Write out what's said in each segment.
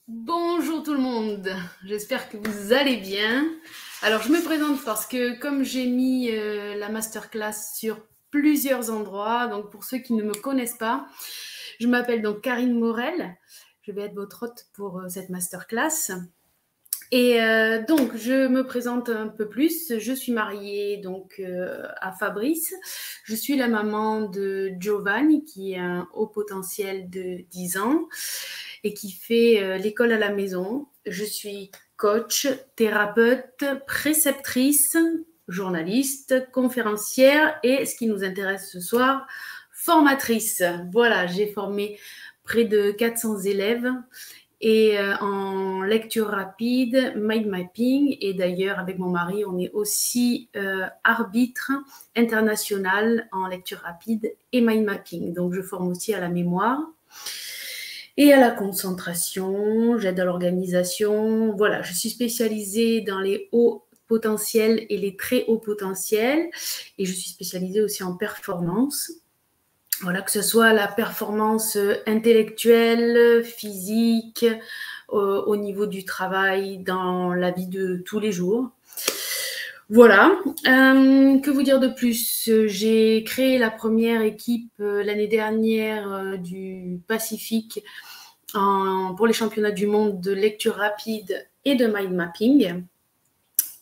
Bonjour tout le monde, j'espère que vous allez bien. Alors je me présente parce que comme j'ai mis la masterclass sur plusieurs endroits, donc pour ceux qui ne me connaissent pas, je m'appelle donc Karine Morel, je vais être votre hôte pour cette masterclass. Et donc je me présente un peu plus, je suis mariée donc à Fabrice, je suis la maman de Giovanni qui est un haut potentiel de 10 ans et qui fait l'école à la maison. Je suis coach, thérapeute, préceptrice, journaliste, conférencière et, ce qui nous intéresse ce soir, formatrice. Voilà, j'ai formé près de 400 élèves et en lecture rapide, mind mapping. Et d'ailleurs, avec mon mari, on est aussi arbitre international en lecture rapide et mind mapping. Donc, je forme aussi à la mémoire et à la concentration, j'aide à l'organisation. Voilà, je suis spécialisée dans les hauts potentiels et les très hauts potentiels. Et je suis spécialisée aussi en performance. Voilà, que ce soit la performance intellectuelle, physique, au niveau du travail, dans la vie de tous les jours. Voilà. Que vous dire de plus? J'ai créé la première équipe l'année dernière du Pacifique pour les championnats du monde de lecture rapide et de mind mapping.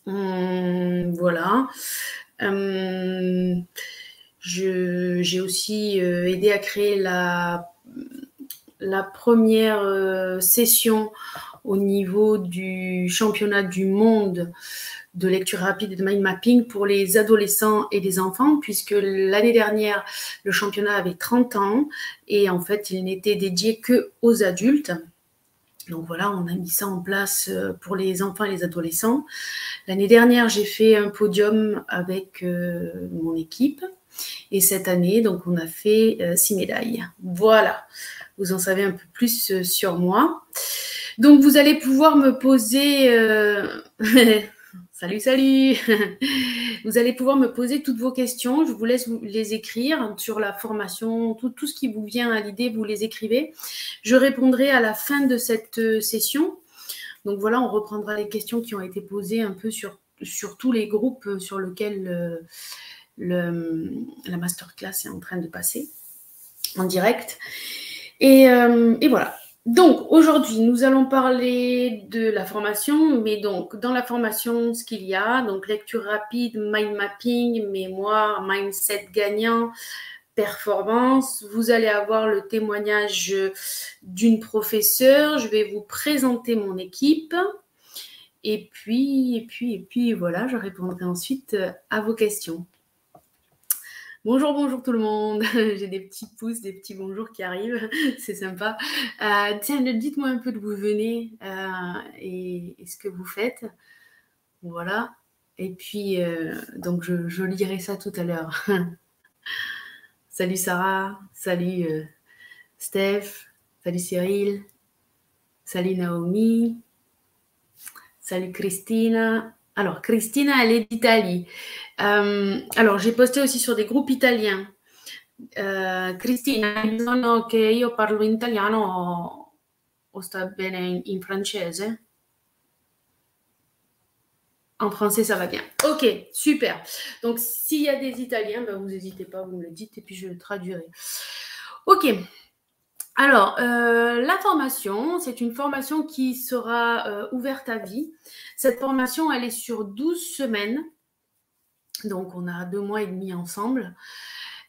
Voilà. J'ai aussi aidé à créer la première session au niveau du championnat du monde de lecture rapide et de mind mapping pour les adolescents et les enfants, puisque l'année dernière, le championnat avait 30 ans et en fait, il n'était dédié que aux adultes. Donc voilà, on a mis ça en place pour les enfants et les adolescents. L'année dernière, j'ai fait un podium avec mon équipe. Et cette année, donc, on a fait 6 médailles. Voilà, vous en savez un peu plus sur moi. Donc, vous allez pouvoir me poser... Salut, salut. Vous allez pouvoir me poser toutes vos questions. Je vous laisse les écrire sur la formation. Tout ce qui vous vient à l'idée, vous les écrivez. Je répondrai à la fin de cette session. Donc voilà, on reprendra les questions qui ont été posées un peu sur tous les groupes sur lesquels la masterclass est en train de passer en direct. Et voilà. Donc, aujourd'hui, nous allons parler de la formation, mais donc, dans la formation, ce qu'il y a, donc lecture rapide, mind mapping, mémoire, mindset gagnant, performance. Vous allez avoir le témoignage d'une professeure. Je vais vous présenter mon équipe. Et puis, voilà, je répondrai ensuite à vos questions. Bonjour, bonjour tout le monde. J'ai des petits pouces, des petits bonjours qui arrivent. C'est sympa. Tiens, dites-moi un peu d'où vous venez et ce que vous faites. Voilà. Et puis, donc, je lirai ça tout à l'heure. Salut Sarah. Salut Steph. Salut Cyril. Salut Naomi. Salut Christina. Alors, Christina, elle est d'Italie. Alors, j'ai posté aussi sur des groupes italiens. Cristina, hai bisogno che io parlo in italiano o sta bene in francese? En français, ça va bien. Ok, super. Donc, s'il y a des Italiens, ben, vous n'hésitez pas, vous me le dites et puis je le traduirai. Ok. Alors, la formation, c'est une formation qui sera ouverte à vie. Cette formation, elle est sur 12 semaines. Donc, on a 2 mois et demi ensemble.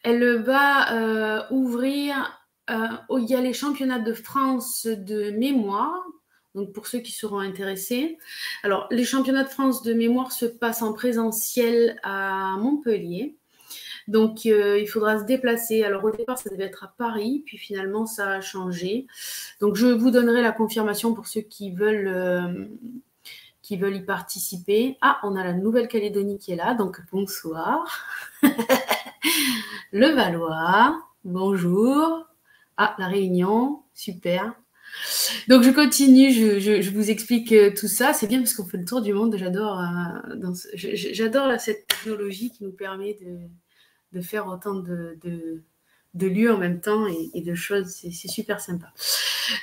Elle va ouvrir, il y a les championnats de France de mémoire, donc pour ceux qui seront intéressés. Alors, les championnats de France de mémoire se passent en présentiel à Montpellier. Donc, il faudra se déplacer. Alors, au départ, ça devait être à Paris, puis finalement, ça a changé. Donc, je vous donnerai la confirmation pour ceux qui veulent y participer. Ah, on a la Nouvelle-Calédonie qui est là, donc bonsoir. Le Valois, bonjour. Ah, la Réunion, super. Donc, je continue, je vous explique tout ça. C'est bien parce qu'on fait le tour du monde. J'adore cette technologie qui nous permet de faire autant de de lieux en même temps et de choses. C'est super sympa.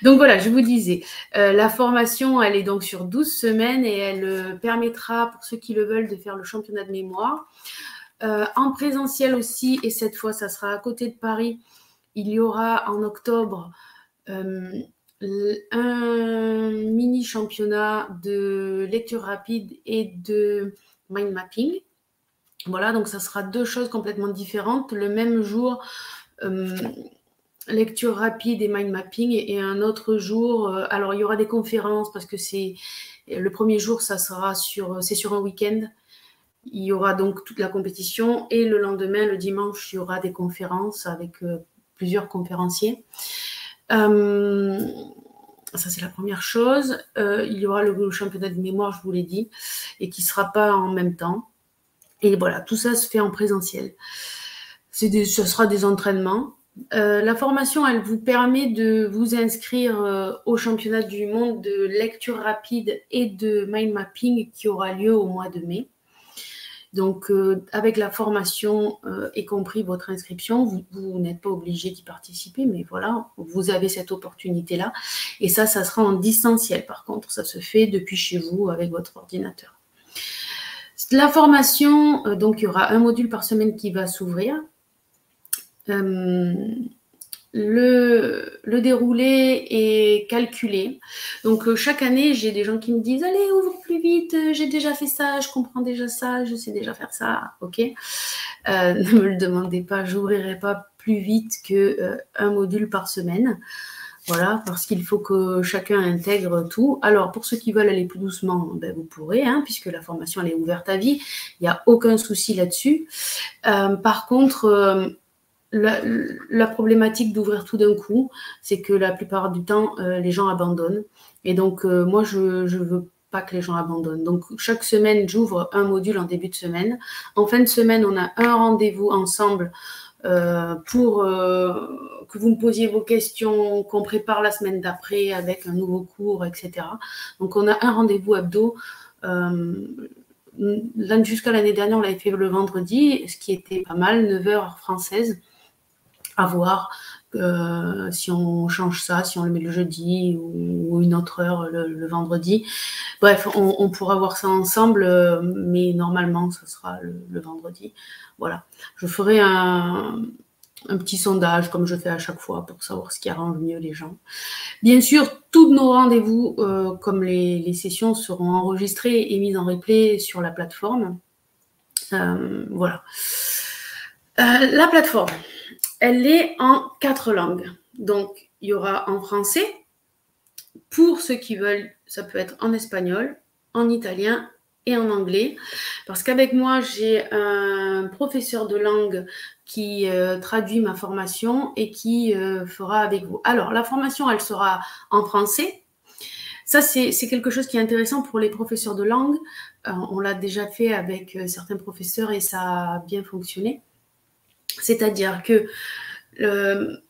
Donc voilà, je vous disais, la formation, elle est donc sur 12 semaines et elle permettra, pour ceux qui le veulent, de faire le championnat de mémoire. En présentiel aussi, et cette fois, ça sera à côté de Paris, il y aura en octobre un mini championnat de lecture rapide et de mind mapping. Voilà, donc ça sera deux choses complètement différentes. Le même jour, lecture rapide et mind mapping, et un autre jour, alors il y aura des conférences parce que c'est le premier jour, c'est sur un week-end. Il y aura donc toute la compétition et le lendemain, le dimanche, il y aura des conférences avec plusieurs conférenciers. Ça, c'est la première chose. Il y aura le championnat de mémoire, je vous l'ai dit, et qui ne sera pas en même temps. Et voilà, tout ça se fait en présentiel. Ce sera des entraînements. La formation, elle vous permet de vous inscrire au championnat du monde de lecture rapide et de mind mapping qui aura lieu au mois de mai. Donc, avec la formation et compris votre inscription, vous n'êtes pas obligé d'y participer, mais voilà, vous avez cette opportunité-là. Et ça sera en distanciel. Par contre, ça se fait depuis chez vous avec votre ordinateur. La formation, donc il y aura un module par semaine qui va s'ouvrir. Le déroulé est calculé. Donc, chaque année, j'ai des gens qui me disent « Allez, ouvre plus vite, j'ai déjà fait ça, je comprends déjà ça, je sais déjà faire ça. » Ok. Ne me le demandez pas, je n'ouvrirai pas plus vite qu'un module par semaine. Voilà, parce qu'il faut que chacun intègre tout. Alors, pour ceux qui veulent aller plus doucement, ben, vous pourrez, puisque la formation, elle est ouverte à vie. Il n'y a aucun souci là-dessus. Par contre, la problématique d'ouvrir tout d'un coup, c'est que la plupart du temps, les gens abandonnent. Et donc, moi, je veux pas que les gens abandonnent. Donc, chaque semaine, j'ouvre un module en début de semaine. En fin de semaine, on a un rendez-vous ensemble pour que vous me posiez vos questions, qu'on prépare la semaine d'après avec un nouveau cours, etc. Donc, on a un rendez-vous hebdo. Jusqu'à l'année dernière, on l'avait fait le vendredi, ce qui était pas mal, 9h heure française. À voir si on change ça, si on le met le jeudi ou une autre heure le vendredi. Bref, on pourra voir ça ensemble, mais normalement, ce sera le vendredi. Voilà. Je ferai un petit sondage, comme je fais à chaque fois, pour savoir ce qui arrange mieux les gens. Bien sûr, tous nos rendez-vous, comme les sessions, seront enregistrées et mises en replay sur la plateforme. Voilà. La plateforme, elle est en 4 langues. Donc, il y aura en français. Pour ceux qui veulent, ça peut être en espagnol, en italien et en anglais. Parce qu'avec moi, j'ai un professeur de langue qui traduit ma formation et qui fera avec vous. Alors, la formation, elle sera en français. Ça, c'est quelque chose qui est intéressant pour les professeurs de langue. On l'a déjà fait avec certains professeurs et ça a bien fonctionné. C'est-à-dire que,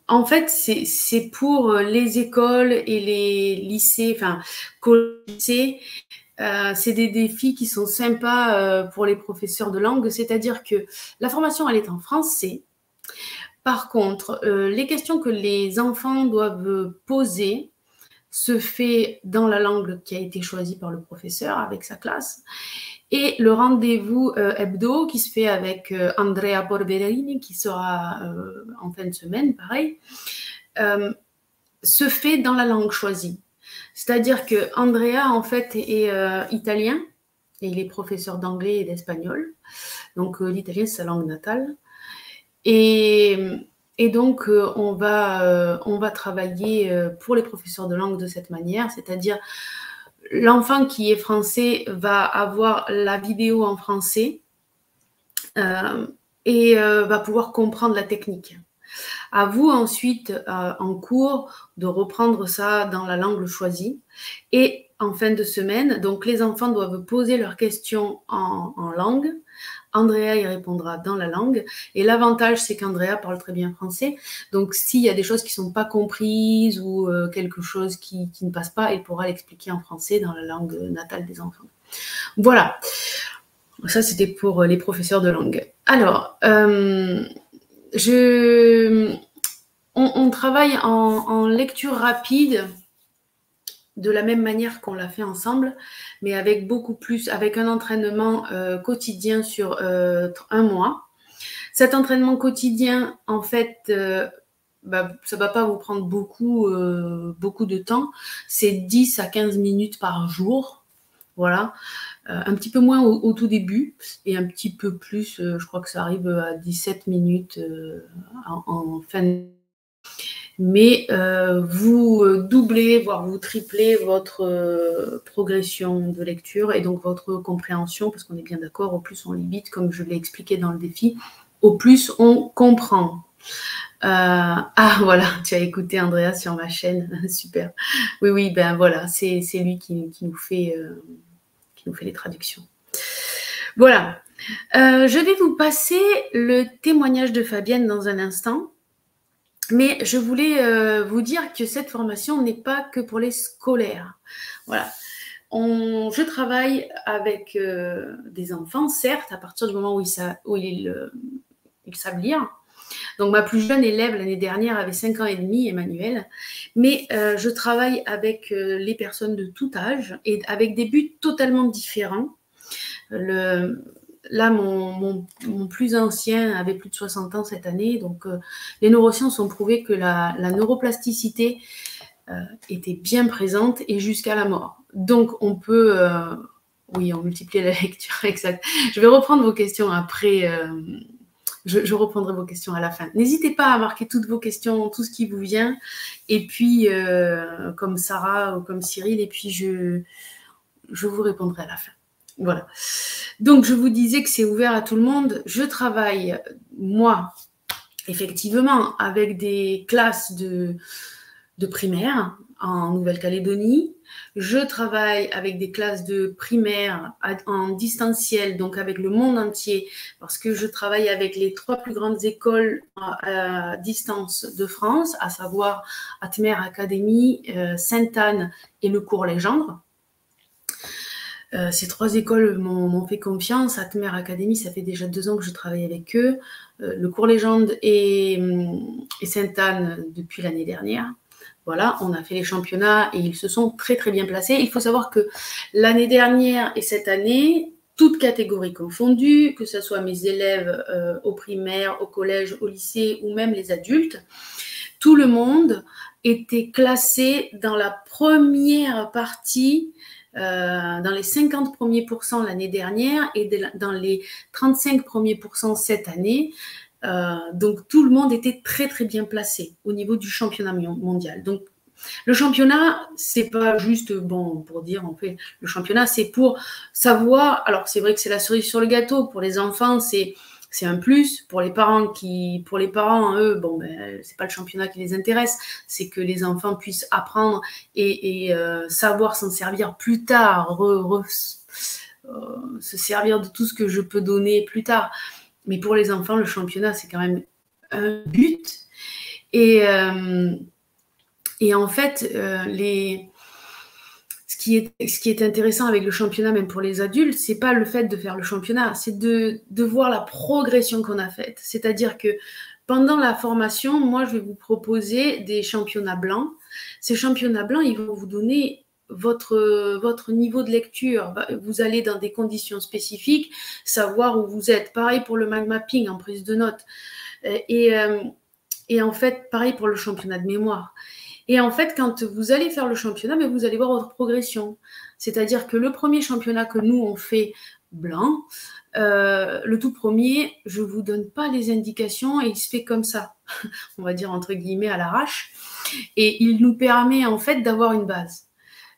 en fait, c'est pour les écoles et les lycées, enfin, collèges, c'est des défis qui sont sympas pour les professeurs de langue. C'est-à-dire que la formation, elle est en français. Par contre, les questions que les enfants doivent poser se fait dans la langue qui a été choisie par le professeur avec sa classe. Et le rendez-vous hebdo qui se fait avec Andrea Borberini, qui sera en fin de semaine, pareil, se fait dans la langue choisie. C'est-à-dire que Andrea, en fait, est italien, et il est professeur d'anglais et d'espagnol. Donc, l'italien, c'est sa langue natale. Et donc, on va travailler pour les professeurs de langue de cette manière, c'est-à-dire l'enfant qui est français va avoir la vidéo en français et va pouvoir comprendre la technique. À vous ensuite, en cours, de reprendre ça dans la langue choisie. Et en fin de semaine, donc les enfants doivent poser leurs questions en langue. Andrea y répondra dans la langue. Et l'avantage, c'est qu'Andrea parle très bien français. Donc, s'il y a des choses qui ne sont pas comprises ou quelque chose qui ne passe pas, il pourra l'expliquer en français dans la langue natale des enfants. Voilà. Ça, c'était pour les professeurs de langue. Alors, On travaille en lecture rapide de la même manière qu'on l'a fait ensemble, mais avec beaucoup plus, avec un entraînement quotidien sur 1 mois. Cet entraînement quotidien, en fait, ça ne va pas vous prendre beaucoup de temps. C'est 10 à 15 minutes par jour. Voilà. Un petit peu moins au tout début et un petit peu plus, je crois que ça arrive à 17 minutes en fin de... Mais vous doublez, voire vous triplez votre progression de lecture et donc votre compréhension, parce qu'on est bien d'accord, au plus on lit vite, comme je l'ai expliqué dans le défi, au plus on comprend. Ah voilà, tu as écouté Andrea sur ma chaîne, super. Oui, ben voilà, c'est lui qui nous fait les traductions. Voilà. Je vais vous passer le témoignage de Fabienne dans un instant. Mais je voulais vous dire que cette formation n'est pas que pour les scolaires. Voilà. Je travaille avec des enfants, certes, à partir du moment où ils savent lire. Donc, ma plus jeune élève l'année dernière avait 5 ans et demi, Emmanuel. Mais je travaille avec les personnes de tout âge et avec des buts totalement différents. Là, mon plus ancien avait plus de 60 ans cette année. Donc, les neurosciences ont prouvé que la neuroplasticité était bien présente et jusqu'à la mort. Donc, on peut... oui, on multiplie la lecture, exact. Je vais reprendre vos questions après... Je reprendrai vos questions à la fin. N'hésitez pas à marquer toutes vos questions, tout ce qui vous vient. Et puis, comme Sarah ou comme Cyril, et puis je vous répondrai à la fin. Voilà. Donc, je vous disais que c'est ouvert à tout le monde. Je travaille, moi, effectivement, avec des classes de primaire en Nouvelle-Calédonie. Je travaille avec des classes de primaire en distanciel, donc avec le monde entier, parce que je travaille avec les 3 plus grandes écoles à distance de France, à savoir Atmer Academy, Sainte-Anne et le Cours Légendre. Ces 3 écoles m'ont fait confiance. Atmer Academy, ça fait déjà 2 ans que je travaille avec eux. Le Cours Légende et Sainte-Anne depuis l'année dernière. Voilà, on a fait les championnats et ils se sont très très bien placés. Il faut savoir que l'année dernière et cette année, toutes catégories confondues, que ce soit mes élèves au primaire, au collège, au lycée ou même les adultes, tout le monde était classé dans la première partie, dans les 50 premiers pourcents l'année dernière et dans les 35 premiers pourcents cette année. Donc, tout le monde était très, très bien placé au niveau du championnat mondial. Donc, le championnat, c'est pas juste, bon, pour dire, on fait le championnat, c'est pour savoir, alors c'est vrai que c'est la cerise sur le gâteau, pour les enfants, c'est un plus. Pour les parents, eux, bon, ben, c'est pas le championnat qui les intéresse, c'est que les enfants puissent apprendre et savoir s'en servir plus tard, se servir de tout ce que je peux donner plus tard. Mais pour les enfants, le championnat, c'est quand même un but. Et en fait, ce qui est intéressant avec le championnat, même pour les adultes, c'est pas le fait de faire le championnat, c'est de voir la progression qu'on a faite. C'est-à-dire que pendant la formation, moi, je vais vous proposer des championnats blancs. Ces championnats blancs, ils vont vous donner votre niveau de lecture. Vous allez dans des conditions spécifiques, savoir où vous êtes. Pareil pour le mind mapping en prise de notes. Et en fait, pareil pour le championnat de mémoire. Et en fait, quand vous allez faire le championnat, mais vous allez voir votre progression. C'est-à-dire que le premier championnat que nous, on fait blanc, le tout premier, je ne vous donne pas les indications et il se fait comme ça, on va dire entre guillemets à l'arrache. Et il nous permet en fait d'avoir une base.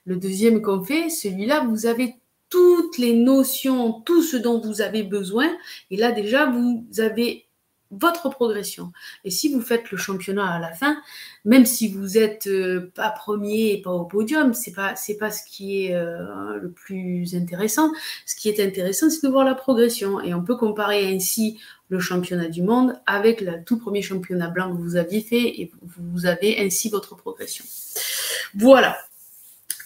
Le deuxième qu'on fait, celui-là, vous avez toutes les notions, tout ce dont vous avez besoin. Et là, déjà, vous avez votre progression. Et si vous faites le championnat à la fin, même si vous êtes pas premier et pas au podium, c'est pas ce qui est le plus intéressant. Ce qui est intéressant, c'est de voir la progression. Et on peut comparer ainsi le championnat du monde avec le tout premier championnat blanc que vous aviez fait et vous avez ainsi votre progression. Voilà.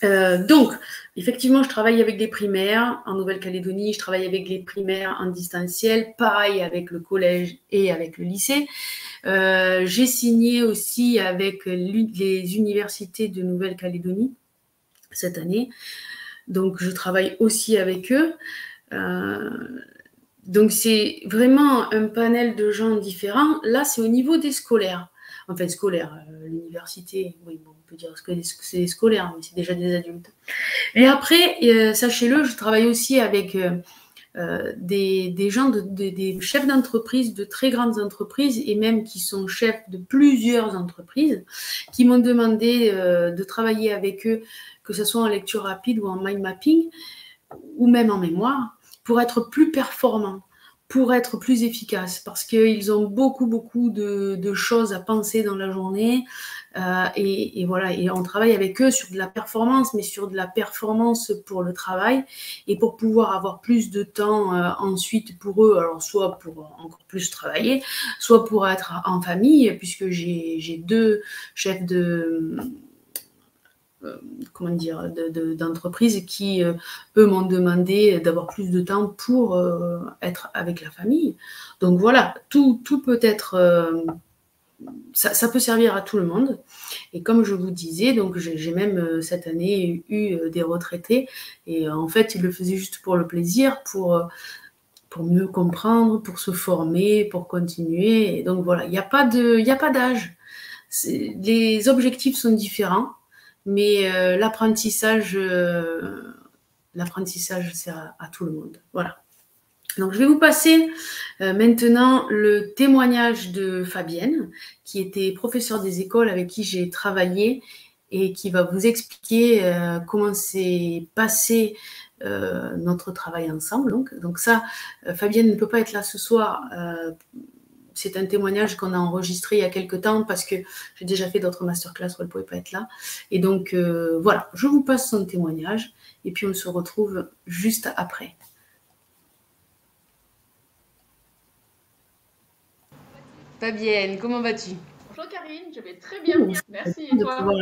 Donc, effectivement, je travaille avec des primaires en Nouvelle-Calédonie, je travaille avec les primaires en distanciel, pareil avec le collège et avec le lycée. J'ai signé aussi avec les universités de Nouvelle-Calédonie cette année, donc je travaille aussi avec eux. Donc c'est vraiment un panel de gens différents. Là, c'est au niveau des scolaires. Enfin, scolaires, l'université, oui, bon, on peut dire que c'est des scolaires, mais c'est déjà des adultes. Et après, sachez-le, je travaille aussi avec des gens, des chefs d'entreprise, de très grandes entreprises, et même qui sont chefs de plusieurs entreprises, qui m'ont demandé de travailler avec eux, que ce soit en lecture rapide ou en mind mapping, ou même en mémoire, pour être plus performants, pour être plus efficaces, parce qu'ils ont beaucoup, beaucoup de choses à penser dans la journée. Et voilà, et on travaille avec eux sur de la performance, mais sur de la performance pour le travail et pour pouvoir avoir plus de temps ensuite pour eux, alors soit pour encore plus travailler, soit pour être en famille, puisque j'ai deux chefs comment dire, d'entreprises qui, eux, m'ont demandé d'avoir plus de temps pour être avec la famille. Donc voilà, tout peut être, ça peut servir à tout le monde. Et comme je vous disais, donc j'ai même cette année eu des retraités, et en fait, ils le faisaient juste pour le plaisir, pour mieux comprendre, pour se former, pour continuer. Et donc voilà, il n'y a pas d'âge. Les objectifs sont différents, mais l'apprentissage sert à tout le monde. Voilà. Donc, je vais vous passer maintenant le témoignage de Fabienne, qui était professeure des écoles avec qui j'ai travaillé et qui va vous expliquer comment s'est passé notre travail ensemble. Donc ça, Fabienne ne peut pas être là ce soir. C'est un témoignage qu'on a enregistré il y a quelques temps parce que j'ai déjà fait d'autres masterclass où elle ne pouvait pas être là. Et donc, voilà, je vous passe son témoignage et puis on se retrouve juste après. Fabienne, comment vas-tu? Bonjour Karine, je vais très bien. Merci, et De toi? pouvoir,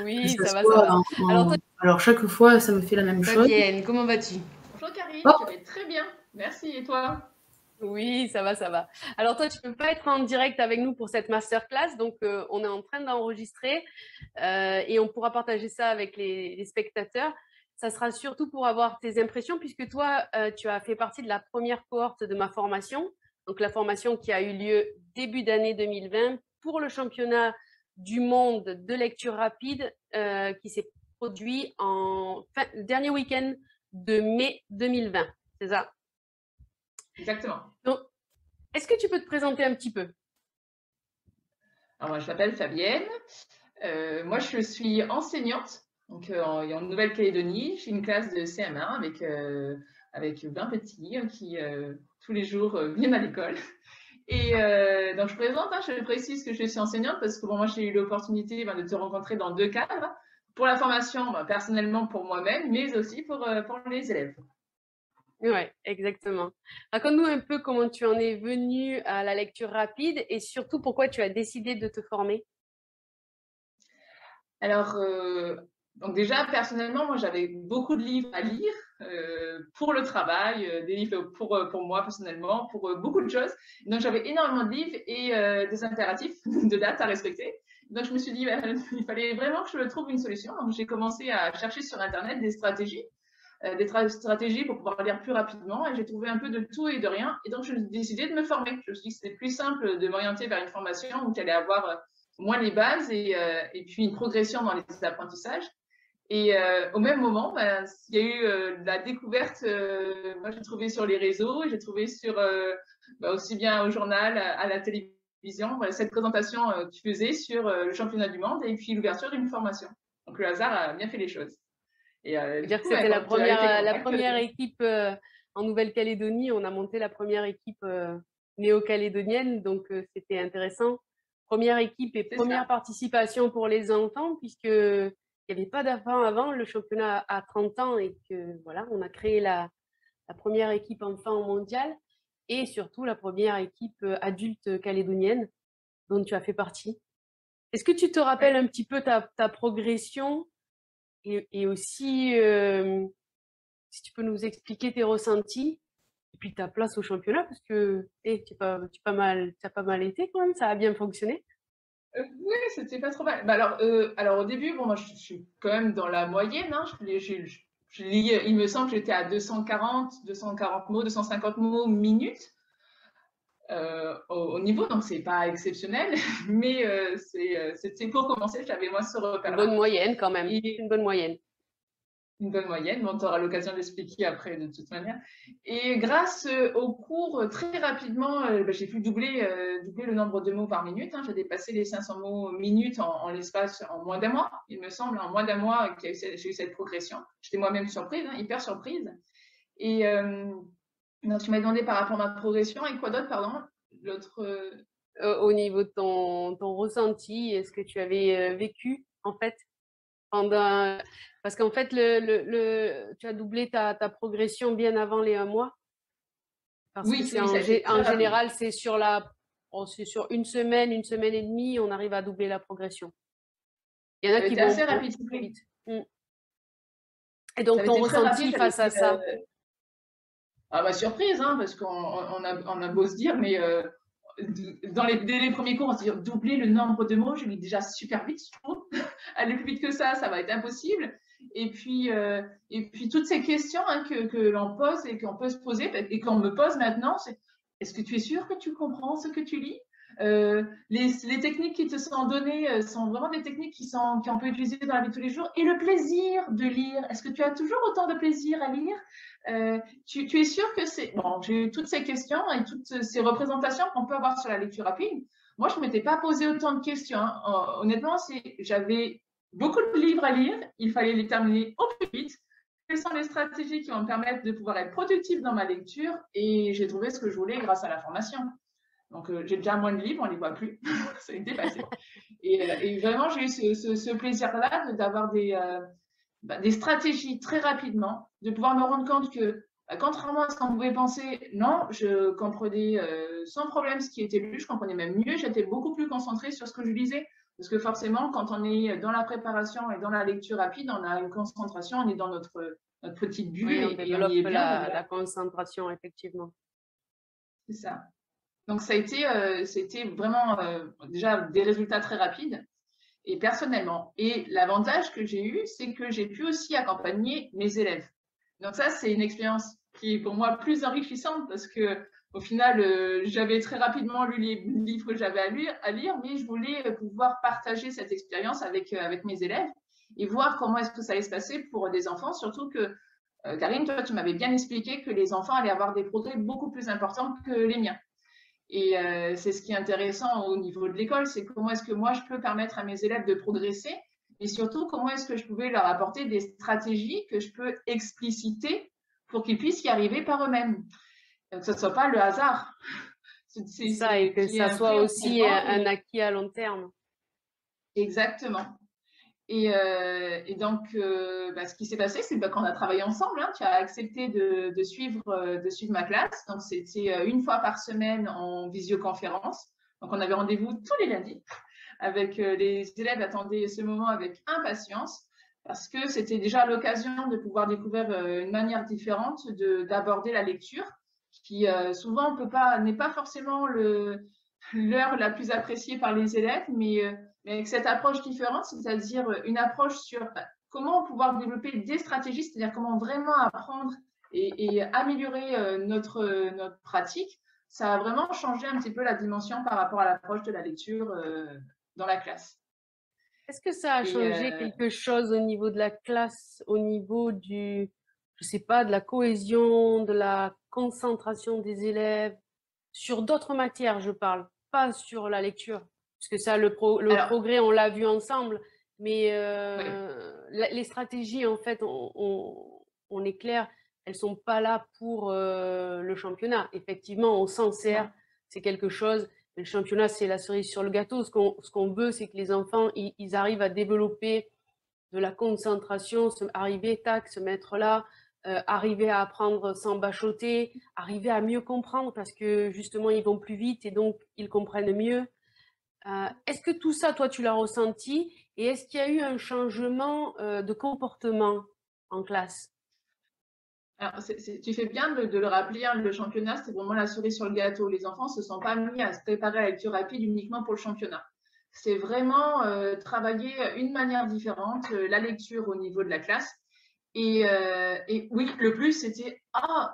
Oui, que ça ça va, ça soit va. Alors, toi, alors, chaque fois, ça me fait la même chose. Fabienne, comment vas-tu? Bonjour Karine, Hop, je vais très bien. Merci, et toi? Oui, ça va, ça va. Alors toi, tu peux pas être en direct avec nous pour cette masterclass, donc on est en train d'enregistrer et on pourra partager ça avec les spectateurs. Ça sera surtout pour avoir tes impressions, puisque toi, tu as fait partie de la première cohorte de ma formation, donc la formation qui a eu lieu début d'année 2020 pour le championnat du monde de lecture rapide qui s'est produit le dernier week-end de mai 2020. C'est ça? Exactement. Donc, est-ce que tu peux te présenter un petit peu? Alors, moi, je m'appelle Fabienne. Moi, je suis enseignante donc, en Nouvelle-Calédonie. J'ai une classe de CM1 avec 20 petits qui, tous les jours, viennent à l'école. Et donc, je présente, je précise que je suis enseignante parce que bon, moi, j'ai eu l'opportunité de te rencontrer dans deux cadres. Pour la formation, personnellement pour moi-même, mais aussi pour les élèves. Ouais, exactement. Raconte-nous un peu comment tu en es venu à la lecture rapide et surtout pourquoi tu as décidé de te former. Alors, donc déjà, personnellement, moi, j'avais beaucoup de livres à lire pour le travail, des livres pour moi personnellement, pour beaucoup de choses. Donc, j'avais énormément de livres et des impératifs de date à respecter. Donc, je me suis dit, il fallait vraiment que je trouve une solution. Donc, j'ai commencé à chercher sur Internet des stratégies pour pouvoir lire plus rapidement. Et j'ai trouvé un peu de tout et de rien. Et donc, je me suis décidé de me former. Je me suis dit que c'était plus simple de m'orienter vers une formation où tu allais avoir moins les bases et puis une progression dans les apprentissages. Et au même moment, il y a eu la découverte, moi j'ai trouvé sur les réseaux, j'ai trouvé sur aussi bien au journal, à la télévision, cette présentation que tu faisais sur le championnat du monde et puis l'ouverture d'une formation. Donc le hasard a bien fait les choses. Et du C'est-à-dire que coup, c'était quand tu as été la contact, première équipe en Nouvelle-Calédonie. On a monté la première équipe néo-calédonienne, donc c'était intéressant. Première équipe et c'est première ça. participation pour les enfants, puisque il n'y avait pas d'enfants avant, le championnat a 30 ans et que voilà, on a créé la première équipe enfant mondiale et surtout la première équipe adulte calédonienne dont tu as fait partie. Est-ce que tu te rappelles Ouais. un petit peu ta progression et aussi, si tu peux nous expliquer tes ressentis et puis ta place au championnat, parce que tu as pas mal été quand même, ça a bien fonctionné. Oui, c'était pas trop mal. Bah alors au début, bon, moi je suis quand même dans la moyenne. Hein. Il me semble que j'étais à 240 mots, 250 mots minute au niveau, donc c'est pas exceptionnel, mais c'était pour commencer, j'avais moi ce Une bonne repère-là. moyenne quand même, Et une bonne moyenne. une bonne moyenne, mais on aura l'occasion d'expliquer après de toute manière. Et grâce au cours, très rapidement, bah, j'ai pu doubler le nombre de mots par minute. Hein. J'ai dépassé les 500 mots minute en l'espace en moins d'un mois, il me semble, en moins d'un mois j'ai eu cette progression. J'étais moi-même surprise, hein, hyper surprise. Et donc, tu m'as demandé par rapport à ma progression et quoi d'autre, pardon? L'autre. Au niveau de ton ressenti, est-ce que tu avais vécu en fait pendant... Parce qu'en fait, tu as doublé ta progression bien avant les 1 mois. Parce que Oui, c'est oui, ça a été très en rapide. général, c'est c'est sur une semaine et demie, on arrive à doubler la progression. Il y en a Ça a qui été vont assez beaucoup rapide. plus vite. Et Ça donc, avait ton été très rapide. ressenti face à ça? Ah bah surprise, hein, parce qu'on a beau se dire, mais dès les premiers cours, on se dit doubler le nombre de mots, je lis déjà super vite, je trouve. Aller plus vite que ça va être impossible. Et puis toutes ces questions hein, que l'on pose et qu'on peut se poser et qu'on me pose maintenant, c'est est-ce que tu es sûr que tu comprends ce que tu lis? Les techniques qui te sont données sont vraiment des techniques qu'on peut utiliser dans la vie de tous les jours. Et le plaisir de lire, est-ce que tu as toujours autant de plaisir à lire? Tu es sûr que c'est... Bon, j'ai eu toutes ces questions et toutes ces représentations qu'on peut avoir sur la lecture rapide. Moi, je ne m'étais pas posé autant de questions. Hein. Honnêtement, j'avais beaucoup de livres à lire. Il fallait les terminer au plus vite. Quelles sont les stratégies qui vont me permettre de pouvoir être productive dans ma lecture? Et j'ai trouvé ce que je voulais grâce à la formation. Donc, j'ai déjà moins de livres, on ne les voit plus. Ça a été passé. Et vraiment, j'ai eu ce plaisir-là d'avoir des stratégies très rapidement, de pouvoir me rendre compte que, contrairement à ce qu'on pouvait penser, non, je comprenais sans problème ce qui était lu, je comprenais même mieux, j'étais beaucoup plus concentrée sur ce que je lisais. Parce que forcément, quand on est dans la préparation et dans la lecture rapide, on a une concentration, on est dans notre petite bulle Oui, on et on y est développe bien. la concentration, effectivement. C'est ça. Donc, c'était vraiment déjà des résultats très rapides. Et personnellement. Et l'avantage que j'ai eu, c'est que j'ai pu aussi accompagner mes élèves. Donc ça, c'est une expérience qui est pour moi plus enrichissante parce que au final, j'avais très rapidement lu les livres que j'avais à lire, mais je voulais pouvoir partager cette expérience avec mes élèves et voir comment est-ce que ça allait se passer pour des enfants, surtout que Karine, toi, tu m'avais bien expliqué que les enfants allaient avoir des progrès beaucoup plus importants que les miens. Et c'est ce qui est intéressant au niveau de l'école, c'est comment est-ce que moi je peux permettre à mes élèves de progresser et surtout comment est-ce que je pouvais leur apporter des stratégies que je peux expliciter pour qu'ils puissent y arriver par eux-mêmes. Que ce ne soit pas le hasard. C'est ça, et que Qu'il y ait ça un soit vrai aussi entraînement. un acquis à long terme. Exactement. Et donc, ce qui s'est passé, c'est qu'on a travaillé ensemble. Hein, tu as accepté de suivre ma classe. Donc, c'était une fois par semaine en visioconférence. Donc, on avait rendez-vous tous les lundis avec les élèves attendaient ce moment avec impatience parce que c'était déjà l'occasion de pouvoir découvrir une manière différente d'aborder la lecture qui souvent n'est pas forcément l'heure la plus appréciée par les élèves, mais avec cette approche différente, c'est-à-dire une approche sur comment pouvoir développer des stratégies, c'est-à-dire comment vraiment apprendre et améliorer notre pratique, ça a vraiment changé un petit peu la dimension par rapport à l'approche de la lecture dans la classe. Est-ce que ça a changé quelque chose au niveau de la classe, au niveau je sais pas, de la cohésion, de la concentration des élèves, sur d'autres matières, je parle, pas sur la lecture, parce que ça, le progrès, on l'a vu ensemble, mais les stratégies, en fait, on est clair, elles sont pas là pour le championnat. Effectivement, on s'en sert, c'est quelque chose. Le championnat, c'est la cerise sur le gâteau. Ce qu'on veut, c'est que les enfants, ils arrivent à développer de la concentration, arriver, tac, se mettre là, arriver à apprendre sans bachoter, arriver à mieux comprendre parce que justement, ils vont plus vite et donc ils comprennent mieux. Est-ce que tout ça, toi, tu l'as ressenti? Et est-ce qu'il y a eu un changement de comportement en classe? Alors, tu fais bien de le rappeler, hein, le championnat, c'est vraiment la cerise sur le gâteau. Les enfants ne se sont pas mis à se préparer à la lecture rapide uniquement pour le championnat. C'est vraiment travailler une manière différente, la lecture au niveau de la classe. Et oui, le plus, c'était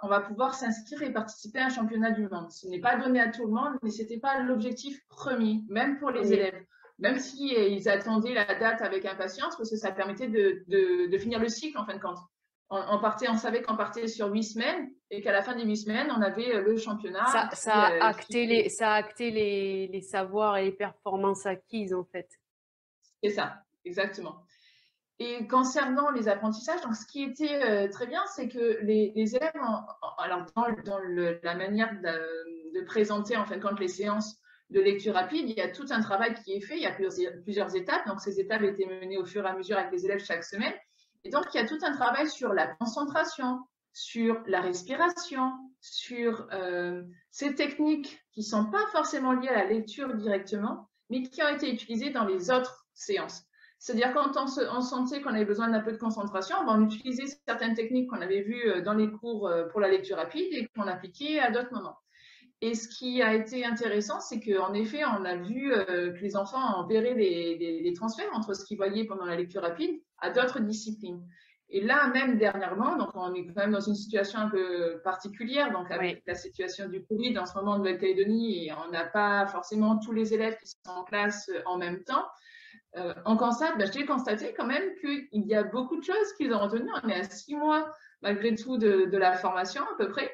on va pouvoir s'inscrire et participer à un championnat du monde. Ce n'est pas donné à tout le monde, mais ce n'était pas l'objectif premier, même pour les élèves. Même si ils attendaient la date avec impatience, parce que ça permettait de finir le cycle en fin de compte. On savait qu'on partait sur 8 semaines et qu'à la fin des 8 semaines, on avait le championnat. Ça a acté les savoirs et les performances acquises, en fait. C'est ça, exactement. Et concernant les apprentissages, donc ce qui était très bien, c'est que les élèves, alors dans la manière de présenter en fin de compte les séances de lecture rapide, il y a tout un travail qui est fait, il y a plusieurs étapes. Donc ces étapes étaient menées au fur et à mesure avec les élèves chaque semaine. Et donc il y a tout un travail sur la concentration, sur la respiration, sur ces techniques qui ne sont pas forcément liées à la lecture directement, mais qui ont été utilisées dans les autres séances. C'est-à-dire quand on sentait qu'on avait besoin d'un peu de concentration, on utilisait certaines techniques qu'on avait vues dans les cours pour la lecture rapide et qu'on appliquait à d'autres moments. Et ce qui a été intéressant, c'est qu'en effet, on a vu que les enfants opéraient les transferts entre ce qu'ils voyaient pendant la lecture rapide à d'autres disciplines. Et là, même dernièrement, donc on est quand même dans une situation un peu particulière, donc avec la situation du Covid en ce moment en Nouvelle-Calédonie, et on n'a pas forcément tous les élèves qui sont en classe en même temps. En constat, j'ai constaté quand même qu'il y a beaucoup de choses qu'ils ont retenues. On est à 6 mois malgré tout de la formation à peu près.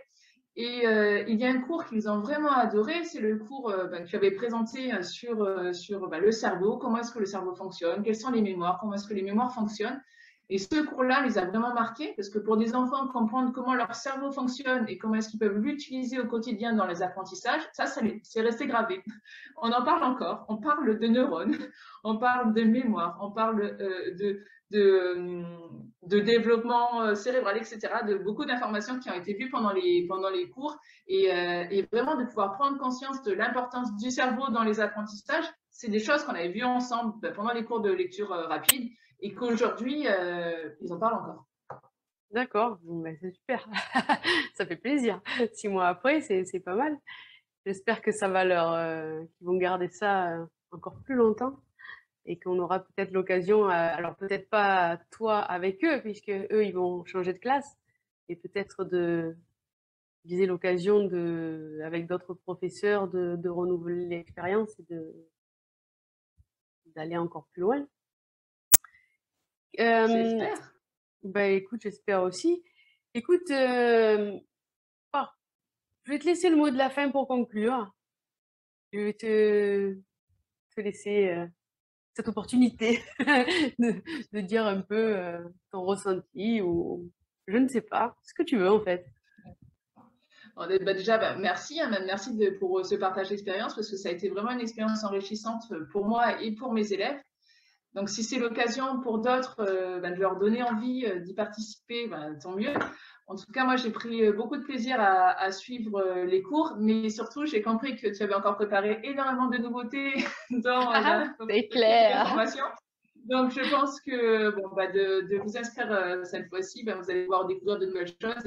Et il y a un cours qu'ils ont vraiment adoré, c'est le cours que tu avais présenté sur le cerveau, comment est-ce que le cerveau fonctionne, quelles sont les mémoires, comment est-ce que les mémoires fonctionnent. Et ce cours-là les a vraiment marqués parce que pour des enfants, comprendre comment leur cerveau fonctionne et comment est-ce qu'ils peuvent l'utiliser au quotidien dans les apprentissages, ça c'est resté gravé. On en parle encore, on parle de neurones, on parle de mémoire, on parle de développement cérébral, etc., de beaucoup d'informations qui ont été vues pendant les cours et vraiment de pouvoir prendre conscience de l'importance du cerveau dans les apprentissages, c'est des choses qu'on avait vues ensemble pendant les cours de lecture rapide et qu'aujourd'hui, ils en parlent encore. D'accord, c'est super, ça fait plaisir. 6 mois après, c'est pas mal. J'espère que ça va qu'ils vont garder ça encore plus longtemps et qu'on aura peut-être l'occasion, alors peut-être pas toi avec eux, puisque eux, ils vont changer de classe, et peut-être l'occasion avec d'autres professeurs, de renouveler l'expérience et d'aller encore plus loin. J'espère. Écoute, j'espère aussi. Écoute, je vais te laisser le mot de la fin pour conclure. Je vais te laisser cette opportunité de dire un peu ton ressenti ou je ne sais pas, ce que tu veux en fait. Déjà, merci, merci pour ce partage d'expérience parce que ça a été vraiment une expérience enrichissante pour moi et pour mes élèves. Donc, si c'est l'occasion pour d'autres de leur donner envie d'y participer, tant mieux. En tout cas, moi, j'ai pris beaucoup de plaisir à suivre les cours, mais surtout, j'ai compris que tu avais encore préparé énormément de nouveautés dans la formation. Donc, je pense que de vous inscrire cette fois-ci, vous allez pouvoir découvrir de nouvelles choses.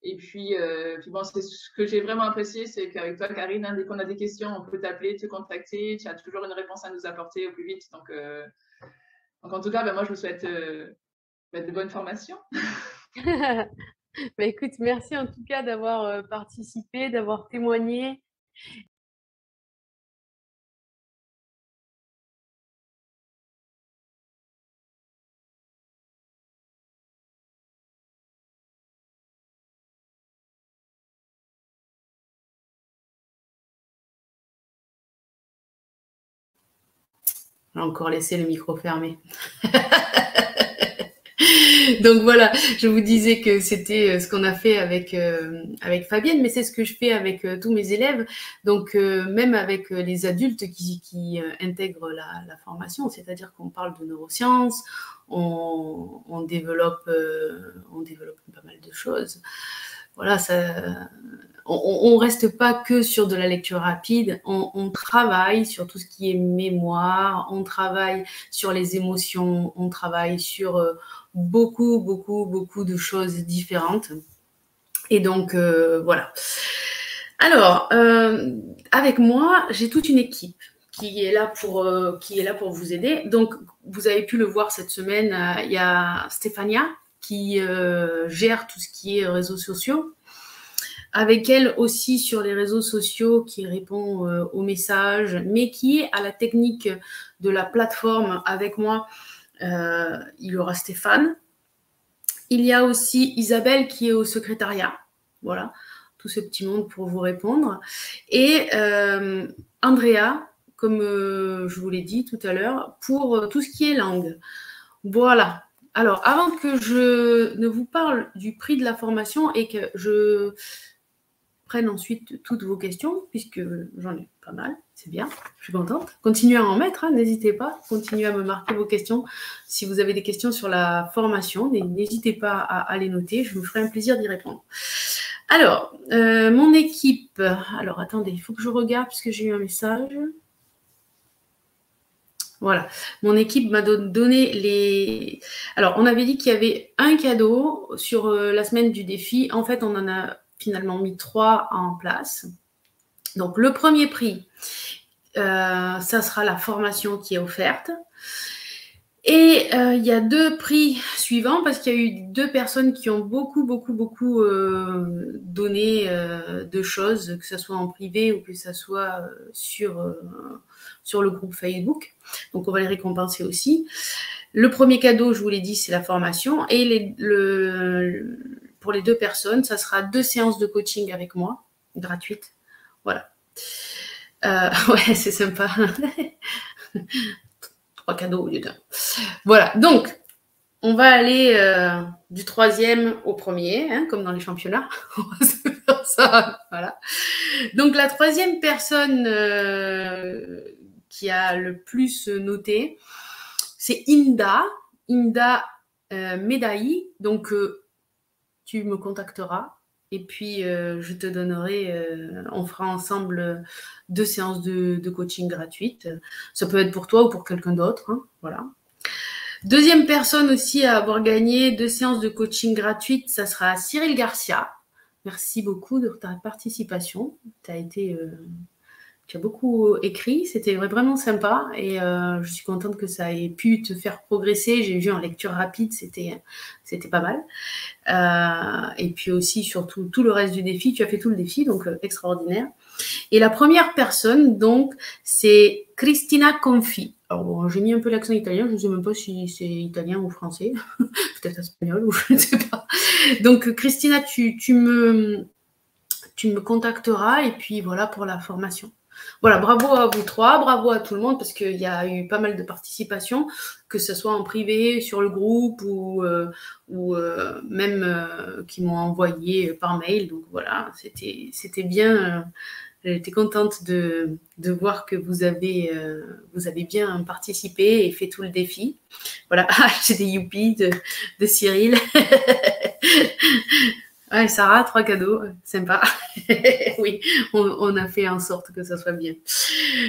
Et puis, c'est ce que j'ai vraiment apprécié, c'est qu'avec toi, Karine, dès qu'on a des questions, on peut t'appeler, te contacter. Tu as toujours une réponse à nous apporter au plus vite. Donc en tout cas, moi, je vous souhaite de bonnes formations. Écoute, merci en tout cas d'avoir participé, d'avoir témoigné. J'ai encore laissé le micro fermé. Donc voilà, je vous disais que c'était ce qu'on a fait avec Fabienne, mais c'est ce que je fais avec tous mes élèves. Donc même avec les adultes qui intègrent la formation, c'est-à-dire qu'on parle de neurosciences, on développe pas mal de choses. Voilà, on reste pas que sur de la lecture rapide, on travaille sur tout ce qui est mémoire, on travaille sur les émotions, on travaille sur beaucoup de choses différentes. Et donc, voilà. Alors, avec moi, j'ai toute une équipe qui est là pour vous aider. Donc, vous avez pu le voir cette semaine, il y a Stéphania qui gère tout ce qui est réseaux sociaux. Avec elle aussi sur les réseaux sociaux, qui répond aux messages, mais qui est à la technique de la plateforme avec moi. Il y aura Stéphane. Il y a aussi Isabelle qui est au secrétariat. Voilà, tout ce petit monde pour vous répondre. Et Andrea, comme je vous l'ai dit tout à l'heure, pour tout ce qui est langue. Voilà. Alors, avant que je ne vous parle du prix de la formation et que je prenne ensuite toutes vos questions, puisque j'en ai pas mal, c'est bien, je suis contente. Continuez à en mettre, hein, n'hésitez pas, continuez à me marquer vos questions. Si vous avez des questions sur la formation, n'hésitez pas à les noter, je me ferai un plaisir d'y répondre. Alors, mon équipe, alors attendez, il faut que je regarde puisque j'ai eu un message. Voilà, mon équipe m'a donné les... Alors, on avait dit qu'il y avait un cadeau sur la semaine du défi. En fait, on en a finalement mis 3 en place. Donc, le premier prix, ça sera la formation qui est offerte. Et il y a 2 prix suivants parce qu'il y a eu 2 personnes qui ont beaucoup donné de choses, que ce soit en privé ou que ce soit sur le groupe Facebook. Donc, on va les récompenser aussi. Le premier cadeau, je vous l'ai dit, c'est la formation. Et pour les 2 personnes, ça sera 2 séances de coaching avec moi, gratuites. Voilà. Ouais, c'est sympa. 3 cadeaux au lieu d'1. Voilà, donc, on va aller du 3e au 1er, hein, comme dans les championnats. On va se faire ça, voilà. Donc, la 3e personne qui a le plus noté, c'est Inda Medaï. Donc, tu me contacteras et puis je te donnerai, on fera ensemble 2 séances de coaching gratuites. Ça peut être pour toi ou pour quelqu'un d'autre, hein, voilà. Deuxième personne aussi à avoir gagné 2 séances de coaching gratuites, ça sera Cyril Garcia. Merci beaucoup de ta participation. Tu as beaucoup écrit, c'était vraiment sympa et je suis contente que ça ait pu te faire progresser. J'ai vu en lecture rapide, c'était pas mal. Et puis aussi, surtout, tout le reste du défi, tu as fait tout le défi, donc extraordinaire. Et la première personne, donc, c'est Cristina Confi. Alors, bon, j'ai mis un peu l'accent italien, je ne sais même pas si c'est italien ou français, peut-être espagnol, ou je ne sais pas. Donc, Cristina, tu me contacteras et puis voilà pour la formation. Voilà, bravo à vous 3, bravo à tout le monde parce qu'il y a eu pas mal de participation, que ce soit en privé, sur le groupe ou même qui m'ont envoyé par mail. Donc voilà, c'était bien. J'étais contente de voir que vous avez bien participé et fait tout le défi. Voilà, j'ai des youpies de Cyril. Ouais, Sarah, 3 cadeaux, sympa. Oui, on a fait en sorte que ça soit bien.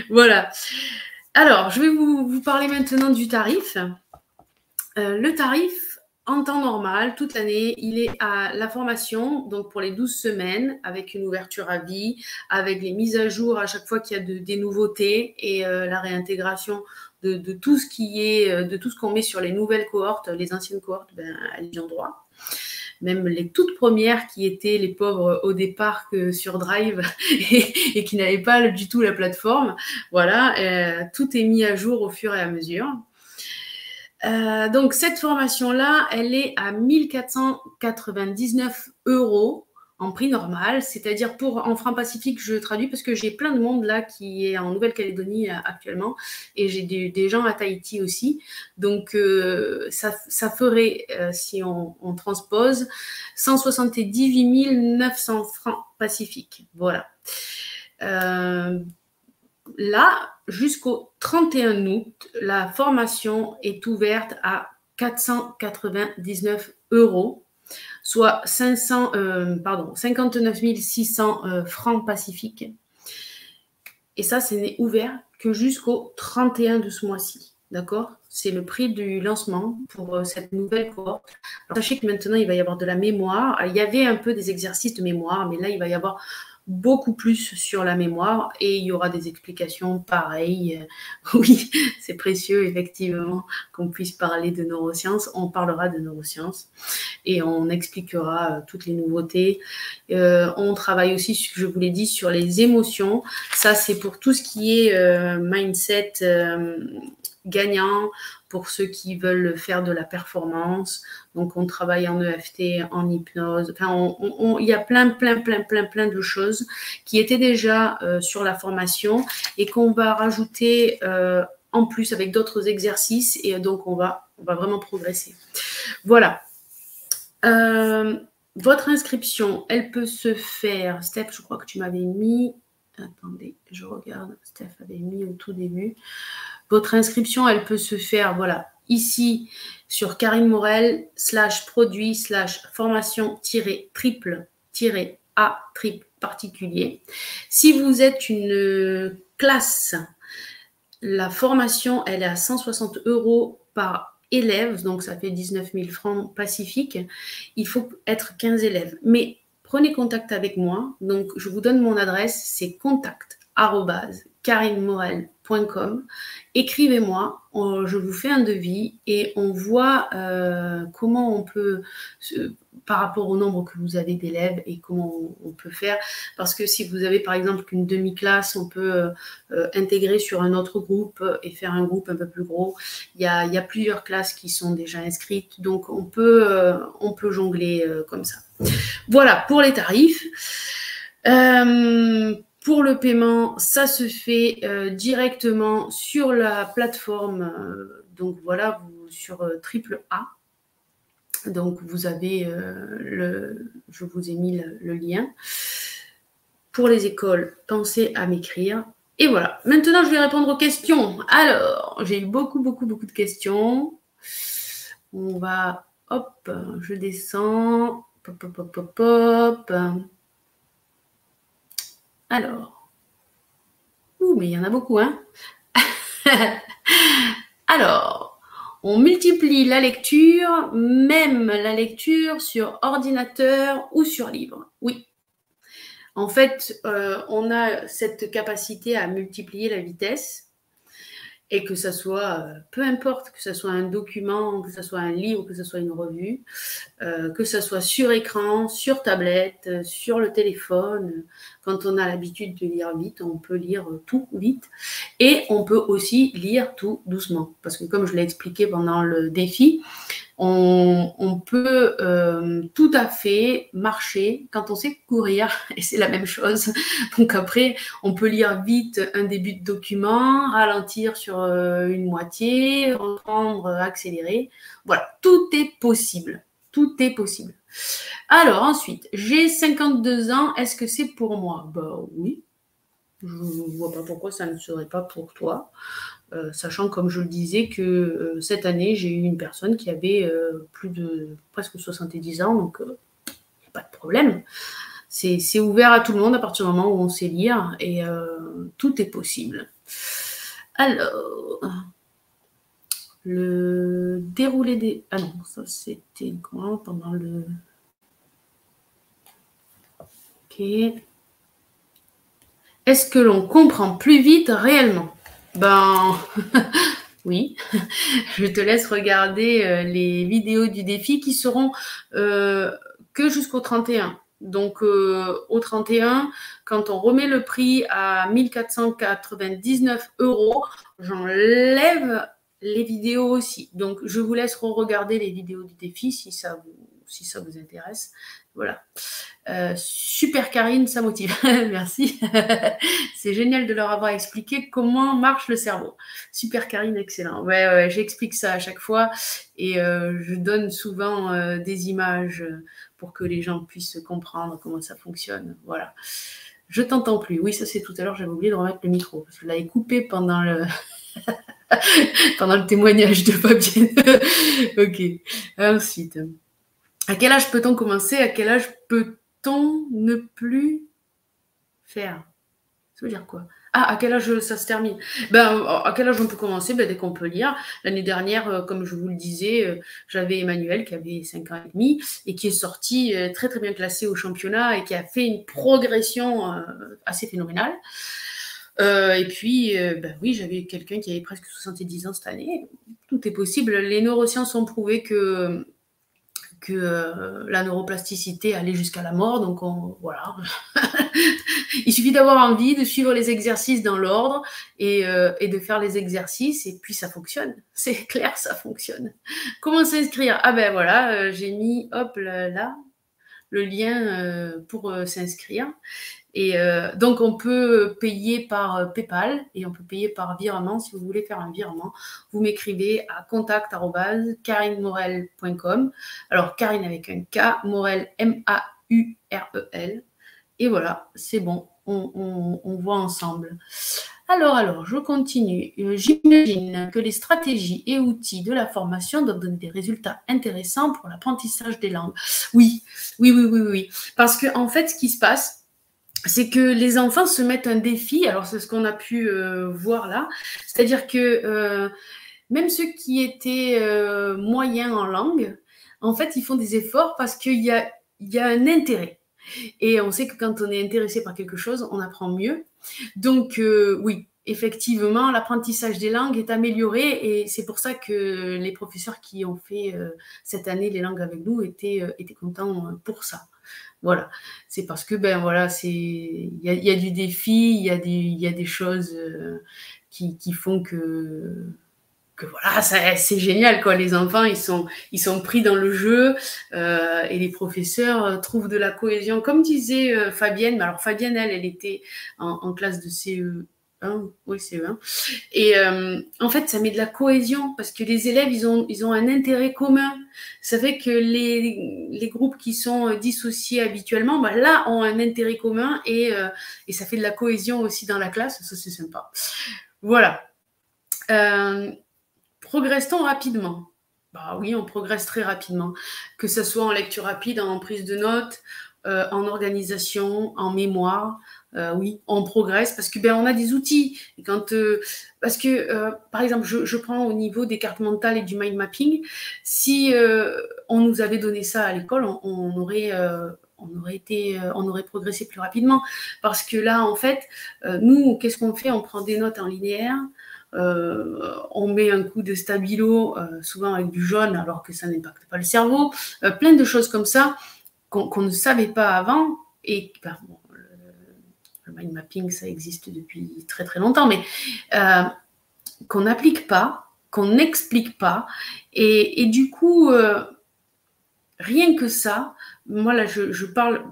Voilà. Alors, je vais vous parler maintenant du tarif. Le tarif, en temps normal, toute l'année, il est à la formation, donc pour les 12 semaines, avec une ouverture à vie, avec les mises à jour à chaque fois qu'il y a des nouveautés et la réintégration de tout ce qui est, de tout ce qu'on met sur les nouvelles cohortes. Les anciennes cohortes, elles y ont droit. Même les toutes premières qui étaient les pauvres au départ que sur Drive et qui n'avaient pas du tout la plateforme. Voilà, tout est mis à jour au fur et à mesure. Donc, cette formation-là, elle est à 1 499 € en prix normal, c'est-à-dire en francs Pacifique, je traduis parce que j'ai plein de monde là qui est en Nouvelle-Calédonie actuellement et j'ai des gens à Tahiti aussi. Donc, ça ferait, si on transpose, 178 900 francs Pacifique. Voilà. Là, jusqu'au 31 août, la formation est ouverte à 499 €, soit 59 600 francs pacifiques. Et ça, ce n'est ouvert que jusqu'au 31 de ce mois-ci. D'accord? C'est le prix du lancement pour cette nouvelle cohorte. Alors, sachez que maintenant, il va y avoir de la mémoire. Il y avait un peu des exercices de mémoire, mais là, il va y avoir beaucoup plus sur la mémoire et il y aura des explications pareilles. Oui, c'est précieux, effectivement, qu'on puisse parler de neurosciences. On parlera de neurosciences et on expliquera toutes les nouveautés. On travaille aussi, je vous l'ai dit, sur les émotions. Ça, c'est pour tout ce qui est mindset gagnant, pour ceux qui veulent faire de la performance. Donc, on travaille en EFT, en hypnose. Enfin, il y a plein de choses qui étaient déjà sur la formation et qu'on va rajouter en plus avec d'autres exercices. Et donc, on va vraiment progresser. Voilà. Votre inscription, elle peut se faire. Steph, je crois que tu m'avais mis... Attendez, je regarde. Steph avait mis au tout début. Votre inscription, elle peut se faire, voilà, ici, sur Karine Morel, /produit /formation-triple-A particulier. Si vous êtes une classe, la formation, elle est à 160 € par élève, donc ça fait 19 000 francs pacifiques. Il faut être 15 élèves. Mais prenez contact avec moi. Donc, je vous donne mon adresse, c'est contact@karinemorel.com. Écrivez-moi, je vous fais un devis et on voit comment on peut, par rapport au nombre que vous avez d'élèves et comment on peut faire. Parce que si vous avez par exemple une demi-classe, on peut intégrer sur un autre groupe et faire un groupe un peu plus gros. Il y a plusieurs classes qui sont déjà inscrites, donc on peut jongler comme ça. Voilà pour les tarifs. Pour le paiement, ça se fait directement sur la plateforme. Donc voilà, sur triple A. Donc vous avez je vous ai mis le lien. Pour les écoles, pensez à m'écrire. Et voilà. Maintenant, je vais répondre aux questions. Alors, j'ai eu beaucoup de questions. On va, hop, je descends. Pop. Alors, mais il y en a beaucoup, hein. Alors, on multiplie la lecture, même la lecture sur ordinateur ou sur livre. Oui. En fait, on a cette capacité à multiplier la vitesse et que ça soit, peu importe, que ce soit un document, que ce soit un livre, que ce soit une revue, que ce soit sur écran, sur tablette, sur le téléphone. Quand on a l'habitude de lire vite, on peut lire tout vite et on peut aussi lire tout doucement. Parce que comme je l'ai expliqué pendant le défi, on peut tout à fait marcher quand on sait courir et c'est la même chose. Donc après, on peut lire vite un début de document, ralentir sur une moitié, reprendre, accélérer. Voilà, tout est possible. Tout est possible. Alors ensuite, j'ai 52 ans, est-ce que c'est pour moi? Bah oui, je ne vois pas pourquoi ça ne serait pas pour toi. Sachant, comme je le disais, que cette année, j'ai eu une personne qui avait plus de presque 70 ans, donc pas de problème. C'est ouvert à tout le monde à partir du moment où on sait lire et tout est possible. Alors, le déroulé des... Ah non, ça c'était comment pendant le... Ok. Est-ce que l'on comprend plus vite réellement? Ben, oui, je te laisse regarder les vidéos du défi qui seront que jusqu'au 31. Donc, au 31, quand on remet le prix à 1 499 €, j'enlève les vidéos aussi. Donc, je vous laisse regarder les vidéos du défi si ça vous intéresse. Voilà. Super Karine, ça motive. Merci. C'est génial de leur avoir expliqué comment marche le cerveau. Super Karine, excellent. Ouais, j'explique ça à chaque fois et je donne souvent des images pour que les gens puissent comprendre comment ça fonctionne. Voilà. Je t'entends plus. Oui, ça c'est tout à l'heure, j'avais oublié de remettre le micro. Parce que je l'avais coupé pendant le... pendant le témoignage de Fabienne. Ok. Ensuite... À quel âge peut-on commencer? À quel âge peut-on ne plus faire? Ça veut dire quoi? Ah, à quel âge ça se termine? À quel âge on peut commencer? Dès qu'on peut lire. L'année dernière, comme je vous le disais, j'avais Emmanuel qui avait 5 ans et demi et qui est sorti très très bien classé au championnat et qui a fait une progression assez phénoménale. Et puis, oui, j'avais quelqu'un qui avait presque 70 ans cette année. Tout est possible. Les neurosciences ont prouvé que la neuroplasticité allait jusqu'à la mort. Donc, voilà. Il suffit d'avoir envie, de suivre les exercices dans l'ordre et de faire les exercices. Et puis, ça fonctionne. C'est clair, ça fonctionne. Comment s'inscrire? Ah ben voilà, j'ai mis, hop, là, le lien pour s'inscrire. Et donc, on peut payer par PayPal et on peut payer par virement. Si vous voulez faire un virement, vous m'écrivez à contact@karinemorel.com. Alors, Karine avec un K, Morel, M-A-U-R-E-L. Et voilà, c'est bon, on voit ensemble. Alors, je continue. J'imagine que les stratégies et outils de la formation doivent donner des résultats intéressants pour l'apprentissage des langues. Oui. Parce que, en fait, ce qui se passe, c'est que les enfants se mettent un défi. Alors, c'est ce qu'on a pu voir là. C'est-à-dire que même ceux qui étaient moyens en langue, en fait, ils font des efforts parce qu'il y a un intérêt. Et on sait que quand on est intéressé par quelque chose, on apprend mieux. Donc, oui, effectivement, l'apprentissage des langues est amélioré et c'est pour ça que les professeurs qui ont fait cette année les langues avec nous étaient contents pour ça. Voilà, c'est parce que il y a du défi, il y a des choses qui font que voilà, c'est génial quoi. Les enfants ils sont pris dans le jeu et les professeurs trouvent de la cohésion. Comme disait Fabienne, mais alors Fabienne elle était en classe de CE1, oui CE1, et en fait ça met de la cohésion parce que les élèves ils ont un intérêt commun. Ça fait que les groupes qui sont dissociés habituellement, là ont un intérêt commun et ça fait de la cohésion aussi dans la classe. Ça c'est sympa. Voilà. Progresse-t-on rapidement? Oui, on progresse très rapidement. Que ce soit en lecture rapide, en prise de notes, en organisation, en mémoire. Oui, on progresse parce que on a des outils. Et parce que, par exemple, je prends au niveau des cartes mentales et du mind mapping. Si on nous avait donné ça à l'école, on aurait progressé plus rapidement. Parce que là, en fait, nous, qu'est-ce qu'on fait? On prend des notes en linéaire. On met un coup de stabilo, souvent avec du jaune, alors que ça n'impacte pas le cerveau. Plein de choses comme ça qu'on ne savait pas avant. Et le mind mapping, ça existe depuis très très longtemps, mais qu'on n'applique pas, qu'on n'explique pas. Et du coup, rien que ça, moi là je parle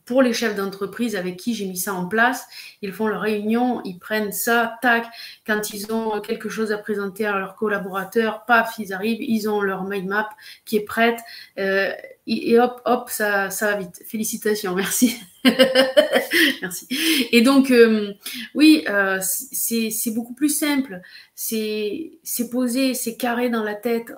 pour les chefs d'entreprise avec qui j'ai mis ça en place. Ils font leur réunion, ils prennent ça, tac, quand ils ont quelque chose à présenter à leurs collaborateurs, paf, ils arrivent, ils ont leur mind map qui est prête et hop, ça va vite. Félicitations, merci. Merci. Et donc, oui, c'est beaucoup plus simple. C'est posé, c'est carré dans la tête.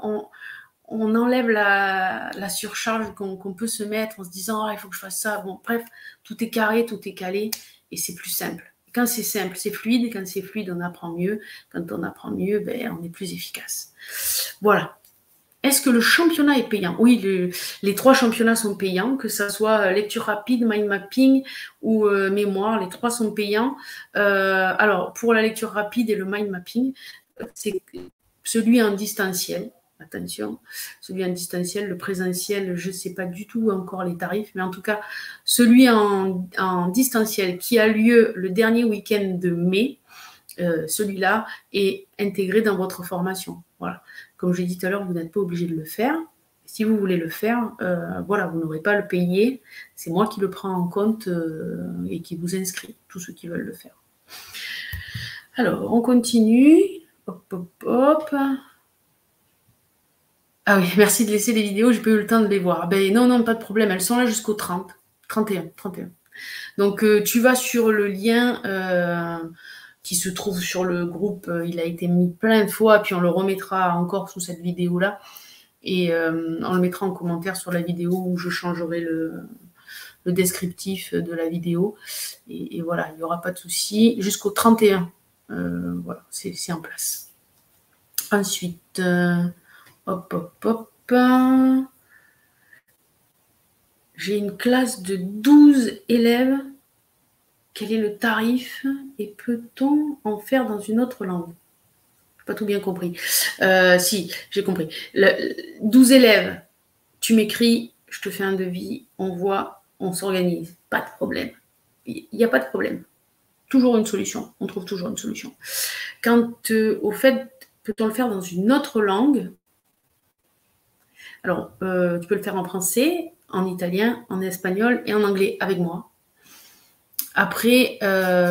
On enlève la surcharge qu'on peut se mettre en se disant il faut que je fasse ça. Bon, bref, tout est carré, tout est calé et c'est plus simple. Quand c'est simple, c'est fluide. Quand c'est fluide, on apprend mieux. Quand on apprend mieux, on est plus efficace. Voilà. Est-ce que le championnat est payant? Oui, les 3 championnats sont payants, que ce soit lecture rapide, mind mapping ou mémoire. Les 3 sont payants. Alors, pour la lecture rapide et le mind mapping, c'est celui en distanciel. Attention, celui en distanciel, le présentiel, je ne sais pas du tout encore les tarifs, mais en tout cas, celui en distanciel qui a lieu le dernier week-end de mai, celui-là est intégré dans votre formation. Voilà. Comme je l'ai dit tout à l'heure, vous n'êtes pas obligé de le faire. Si vous voulez le faire, voilà, vous n'aurez pas à le payer. C'est moi qui le prends en compte et qui vous inscrit, tous ceux qui veulent le faire. Alors, on continue. Hop. Ah oui, merci de laisser les vidéos, j'ai pas eu le temps de les voir. Non, pas de problème, elles sont là jusqu'au 31. Donc, tu vas sur le lien qui se trouve sur le groupe, il a été mis plein de fois, puis on le remettra encore sous cette vidéo-là. Et on le mettra en commentaire sur la vidéo où je changerai le descriptif de la vidéo. Et voilà, il n'y aura pas de souci. Jusqu'au 31, voilà, c'est en place. Ensuite, hop, hop, hop. J'ai une classe de 12 élèves. Quel est le tarif et peut-on en faire dans une autre langue? Je n'ai pas tout bien compris. Si, j'ai compris. 12 élèves, tu m'écris, je te fais un devis, on voit, on s'organise. Pas de problème. Il n'y a pas de problème. Toujours une solution. On trouve toujours une solution. Quant au fait, peut-on le faire dans une autre langue? Alors, tu peux le faire en français, en italien, en espagnol et en anglais avec moi. Après,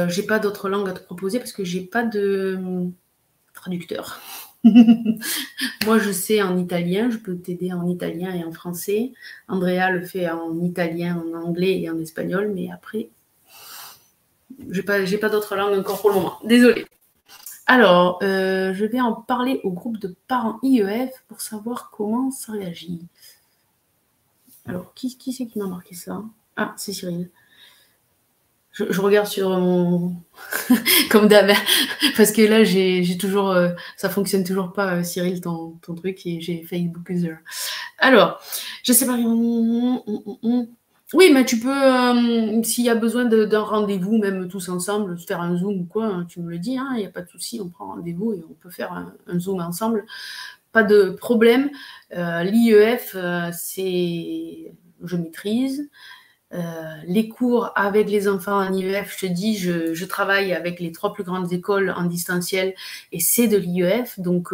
j'ai pas d'autres langues à te proposer parce que j'ai pas de traducteur. Moi, je sais en italien, je peux t'aider en italien et en français. Andrea le fait en italien, en anglais et en espagnol, mais après, j'ai pas d'autres langues encore pour le moment. Désolée. Alors, je vais en parler au groupe de parents IEF pour savoir comment ça réagit. Alors, qui c'est qui m'a marqué ça? Ah, c'est Cyril. Je regarde sur mon... comme d'hab, parce que là, j'ai toujours... ça fonctionne toujours pas, Cyril, ton truc, et j'ai Facebook User. Alors, je sais pas... Oui, mais tu peux, s'il y a besoin d'un rendez-vous, même tous ensemble, faire un Zoom ou quoi, hein, tu me le dis, il n'y a pas de souci, on prend rendez-vous et on peut faire un Zoom ensemble. Pas de problème. L'IEF, je maîtrise. Les cours avec les enfants en IEF, je te dis, je travaille avec les 3 plus grandes écoles en distanciel et c'est de l'IEF, donc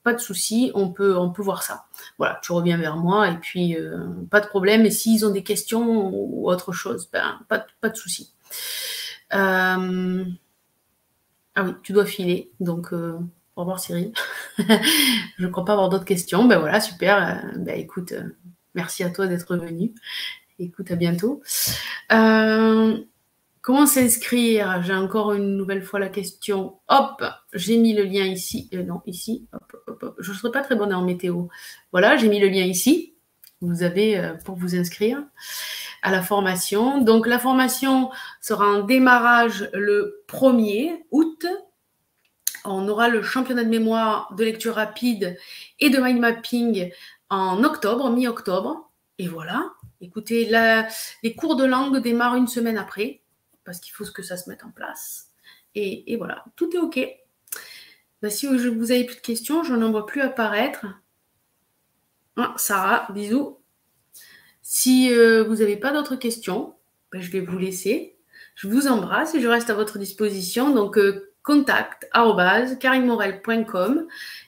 pas de souci, on peut voir ça. Voilà, tu reviens vers moi et puis pas de problème. Et s'ils ont des questions ou autre chose, ben, pas de souci. Ah oui, tu dois filer, donc au revoir Cyril. Je ne crois pas avoir d'autres questions. Ben voilà, super. Ben écoute, merci à toi d'être venu. Écoute, à bientôt. Comment s'inscrire? J'ai encore une nouvelle fois la question. Hop, j'ai mis le lien ici. Non, ici. Hop, hop, hop. Je ne serai pas très bonne en météo. Voilà, j'ai mis le lien ici. Vous avez pour vous inscrire à la formation. Donc, la formation sera en démarrage le 1er août. On aura le championnat de mémoire, de lecture rapide et de mind mapping en octobre, mi-octobre. Et voilà. Écoutez, les cours de langue démarrent une semaine après, parce qu'il faut que ça se mette en place. Et voilà, tout est OK. Ben, si vous avez plus de questions, je n'en vois plus apparaître. Sarah, bisous. Si vous n'avez pas d'autres questions, ben, je vais vous laisser. Je vous embrasse et je reste à votre disposition. Donc, contact@karinemorel.com.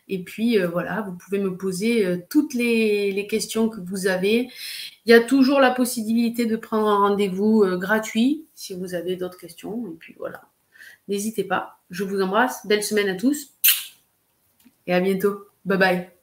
Et puis, voilà, vous pouvez me poser toutes les questions que vous avez. Il y a toujours la possibilité de prendre un rendez-vous gratuit si vous avez d'autres questions. Et puis, voilà, n'hésitez pas. Je vous embrasse. Belle semaine à tous. Et à bientôt. Bye bye.